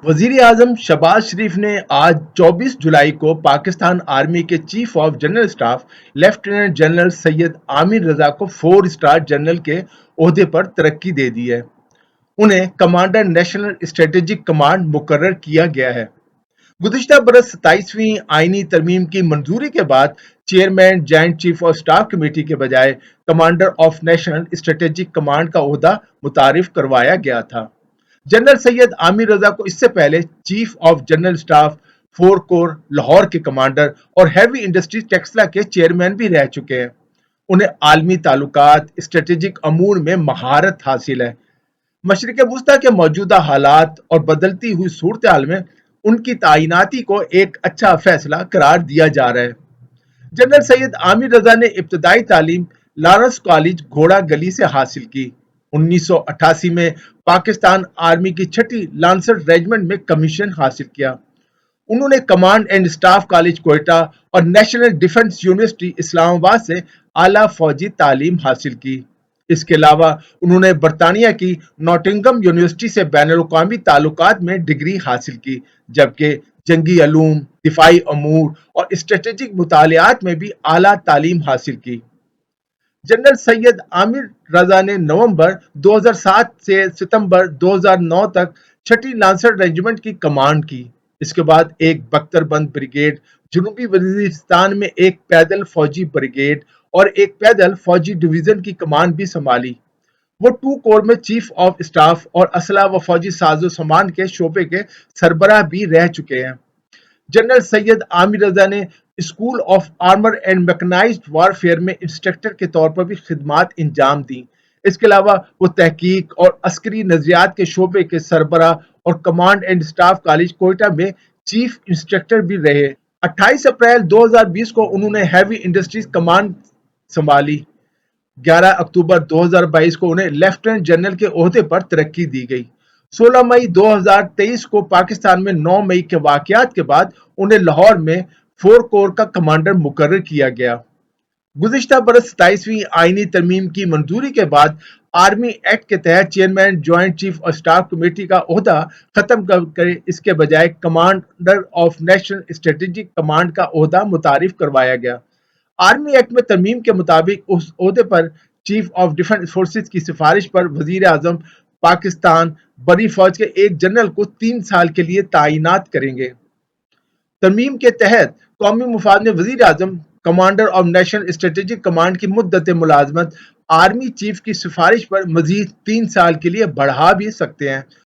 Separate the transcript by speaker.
Speaker 1: वजीर आजम शहबाज शरीफ ने आज 24 जुलाई को पाकिस्तान आर्मी के chief of general staff lieutenant general Syed Aamir Raza को 4 स्टार जनरल के ओहदे पर तरक्की दे दी है। उन्हें कमांडर नेशनल स्ट्रेटेजिक कमांड मुकर्रर किया गया है। गुज़िश्ता बरस 27वीं आईनी तरमीम की मंजूरी के बाद chairman joint chief of staff committee के बजाय commander of national strategic command का ओहदा मुतारिफ करवाया गया था। जनरल सैयद आमिर रजा को इससे पहले chief of general staff, four core Lahore के कमांडर और हैवी इंडस्ट्रीज टेक्सला के चेयरमैन भी रह चुके हैं। उन्हें आलमी ताल्लुकात, स्ट्रेटेजिक अमूर में महारत हासिल है। मशरिक वस्ता के मौजूदा हालात और बदलती हुई सूरत हाल में उनकी तैनाती को एक अच्छा फैसला करार दिया जा रहा है। जनरल सैयद आमिर रजा ने इब्तदाई तालीम लॉरेंस कॉलेज घोड़ा गली से हासिल की। 1988 में पाकिस्तान आर्मी की 6ठी लांसर रेजिमेंट में कमीशन हासिल किया। उन्होंने command and staff college Quetta और नेशनल डिफेंस यूनिवर्सिटी इस्लामाबाद से आला फौजी तालीम हासिल की। इसके अलावा उन्होंने बरतानिया की नॉटिंगम यूनिवर्सिटी से बैनुल-अक़वामी ताल्लुकात में डिग्री हासिल की, जबकि जंगी अलूम, दिफाई अमूर और स्ट्रेटेजिक मुतालियात में भी आला तालीम हासिल की। जनरल सैयद आमिर रजा ने नवंबर 2007 से सितंबर 2009 तक 6ठी लांसर रेजिमेंट की कमांड की। इसके बाद एक बख्तरबंद ब्रिगेड, जनूबी वजीरिस्तान में एक पैदल फौजी ब्रिगेड और एक पैदल फौजी डिवीजन की कमान भी संभाली। वो 2 कोर में चीफ ऑफ स्टाफ और असला व फौजी साजो सामान के शोबे के सरबराह भी रह चुके हैं। जनरल सैयद आमिर रजा ने school of armour and mechanised warfare में इंस्ट्रक्टर के तौर पर भी खिदमात अंजाम दी। इसके अलावा वो तहकीक और अस्करी नजरियात के शोबे के सरबराह और command and staff college Quetta में चीफ इंस्ट्रक्टर भी रहे। 28 अप्रैल 2020 को उन्होंने हैवी इंडस्ट्रीज कमांड संभाली। 11 अक्टूबर 2022 को उन्हें लेफ्टिनेंट जनरल के ओहदे पर तरक्की दी गई। 16 मई 2023 को पाकिस्तान में 9 मई के वाकयात के बाद उन्हें लाहौर में 4 कोर का कमांडर मुकर्रर किया गया। गुज़िश्ता बरस 27वीं आईनी तरमीम की मंजूरी के बाद आर्मी एक्ट के तहत chairman joint chief of staff committee का ओहदा खत्म कर इसके बजाय commander of national strategic command का ओहदा मुतारिफ करवाया गया। आर्मी एक्ट में तरमीम के मुताबिक उस ओहदे पर चीफ ऑफ डिफेंस फोर्सेस की सिफारिश पर वजीर आजम पाकिस्तान बड़ी फौज के एक जनरल को 3 साल के लिए तैनात करेंगे। तरमीम के तहत कौमी मुफाद में वजीर आजम commander of national strategic command की मुद्दत मुलाजमत आर्मी चीफ की सिफारिश पर मजीद 3 साल के लिए बढ़ा भी सकते हैं।